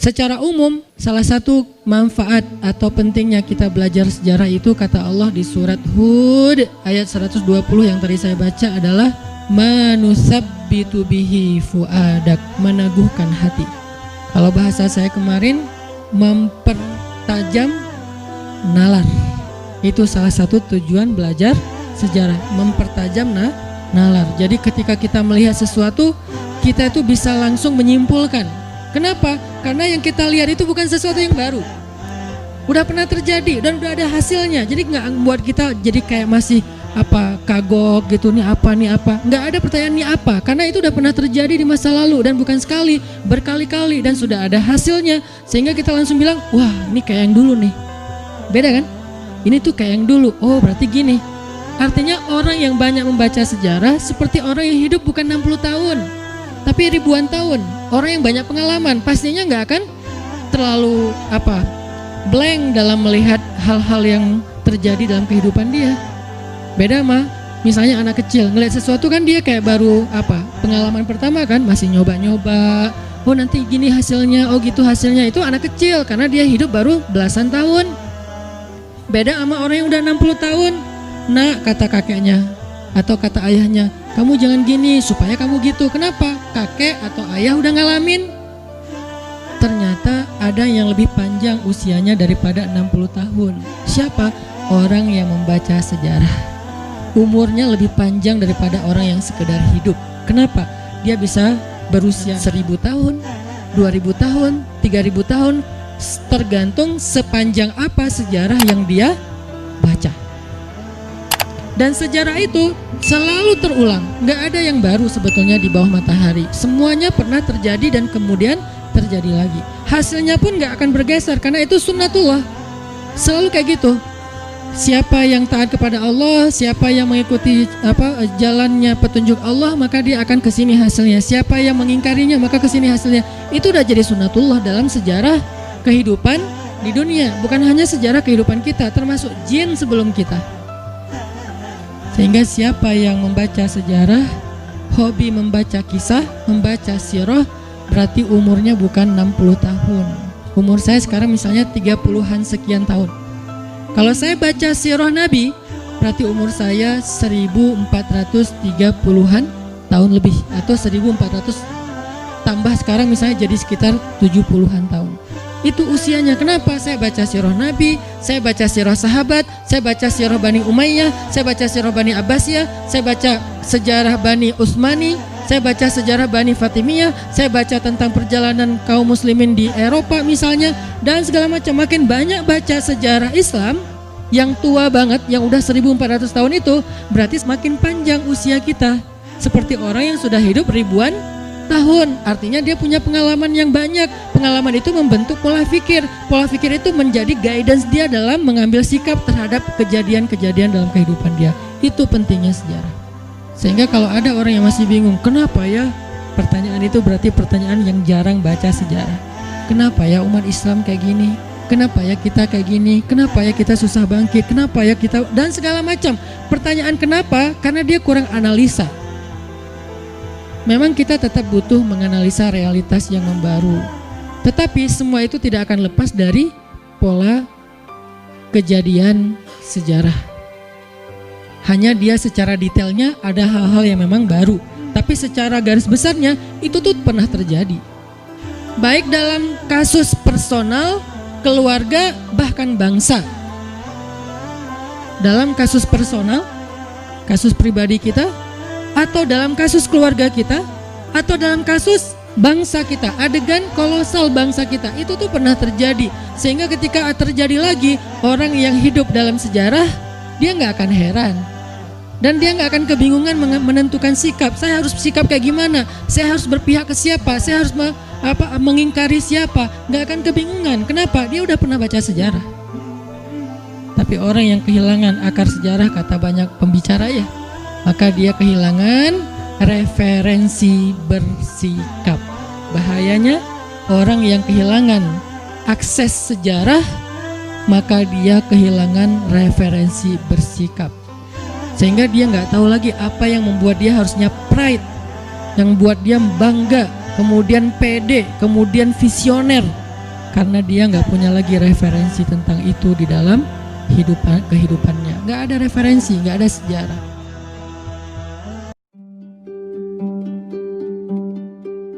Secara umum, salah satu manfaat atau pentingnya kita belajar sejarah itu kata Allah di surat Hud ayat 120 yang tadi saya baca adalah manusabbitu bihi fuadak, meneguhkan hati. Kalau bahasa saya kemarin, mempertajam nalar. Itu salah satu tujuan belajar sejarah, mempertajam nalar. Jadi ketika kita melihat sesuatu, kita itu bisa langsung menyimpulkan. Kenapa? Karena yang kita lihat itu bukan sesuatu yang baru, udah pernah terjadi dan udah ada hasilnya. Jadi nggak membuat kita jadi kayak masih kagok gitu, nih apa, nggak ada pertanyaan nih apa, karena itu udah pernah terjadi di masa lalu dan bukan sekali, berkali-kali, dan sudah ada hasilnya, sehingga kita langsung bilang, wah ini kayak yang dulu nih, beda kan? Ini tuh kayak yang dulu, oh berarti gini. Artinya orang yang banyak membaca sejarah seperti orang yang hidup bukan 60 tahun tapi ribuan tahun. Orang yang banyak pengalaman pastinya nggak akan terlalu blank dalam melihat hal-hal yang terjadi dalam kehidupan dia. Beda mah misalnya anak kecil ngelihat sesuatu kan dia kayak baru pengalaman pertama kan, masih nyoba-nyoba, oh nanti gini hasilnya, oh gitu hasilnya. Itu anak kecil karena dia hidup baru belasan tahun. Beda sama orang yang udah 60 tahun. Nah, kata kakeknya atau kata ayahnya, kamu jangan gini supaya kamu gitu. Kenapa? Kakek atau ayah udah ngalamin. Ternyata ada yang lebih panjang usianya daripada 60 tahun. Siapa? Orang yang membaca sejarah. Umurnya lebih panjang daripada orang yang sekedar hidup. Kenapa? Dia bisa berusia 1000 tahun, 2000 tahun, 3000 tahun, tergantung sepanjang apa sejarah yang dia baca. Dan sejarah itu selalu terulang, nggak ada yang baru sebetulnya di bawah matahari. Semuanya pernah terjadi dan kemudian terjadi lagi. Hasilnya pun nggak akan bergeser karena itu sunnatullah. Selalu kayak gitu. Siapa yang taat kepada Allah, siapa yang mengikuti jalannya petunjuk Allah, maka dia akan kesini hasilnya. Siapa yang mengingkarinya, maka kesini hasilnya. Itu udah jadi sunnatullah dalam sejarah kehidupan di dunia. Bukan hanya sejarah kehidupan kita, termasuk jin sebelum kita. Sehingga siapa yang membaca sejarah, hobi membaca kisah, membaca sirah, berarti umurnya bukan 60 tahun. Umur saya sekarang misalnya 30-an sekian tahun. Kalau saya baca sirah Nabi, berarti umur saya 1430-an tahun lebih, atau 1400 tambah sekarang misalnya jadi sekitar 70-an tahun. Itu usianya. Kenapa? Saya baca sirah Nabi, saya baca sirah sahabat, saya baca sirah Bani Umayyah, saya baca sirah Bani Abbasiyah, saya baca sejarah Bani Utsmani, saya baca sejarah Bani Fatimiyah, saya baca tentang perjalanan kaum muslimin di Eropa misalnya, dan segala macam. Makin banyak baca sejarah Islam yang tua banget, yang udah 1400 tahun itu, berarti semakin panjang usia kita. Seperti orang yang sudah hidup ribuan tahun, artinya dia punya pengalaman yang banyak. Pengalaman itu membentuk pola pikir. Pola pikir itu menjadi guidance dia dalam mengambil sikap terhadap kejadian-kejadian dalam kehidupan dia. Itu pentingnya sejarah. Sehingga kalau ada orang yang masih bingung, kenapa ya? Pertanyaan itu berarti pertanyaan yang jarang baca sejarah. Kenapa ya umat Islam kayak gini? Kenapa ya kita kayak gini? Kenapa ya kita susah bangkit? Kenapa ya kita, dan segala macam. Pertanyaan kenapa? Karena dia kurang analisa. Memang kita tetap butuh menganalisa realitas yang membaru. Tetapi semua itu tidak akan lepas dari pola kejadian sejarah. Hanya dia secara detailnya ada hal-hal yang memang baru. Tapi secara garis besarnya itu tuh pernah terjadi. Baik dalam kasus personal, keluarga, bahkan bangsa. Dalam kasus personal, kasus pribadi kita, atau dalam kasus keluarga kita, atau dalam kasus bangsa kita, adegan kolosal bangsa kita, itu tuh pernah terjadi. Sehingga ketika terjadi lagi, orang yang hidup dalam sejarah, dia nggak akan heran. Dan dia nggak akan kebingungan menentukan sikap. Saya harus sikap kayak gimana? Saya harus berpihak ke siapa? Saya harus mengingkari siapa? Nggak akan kebingungan. Kenapa? Dia udah pernah baca sejarah. Tapi orang yang kehilangan akar sejarah, kata banyak pembicara ya, maka dia kehilangan referensi bersikap. Bahayanya orang yang kehilangan akses sejarah, maka dia kehilangan referensi bersikap. Sehingga dia nggak tahu lagi apa yang membuat dia harusnya pride, yang membuat dia bangga, kemudian pede, kemudian visioner, karena dia nggak punya lagi referensi tentang itu di dalam kehidupannya. Nggak ada referensi, nggak ada sejarah.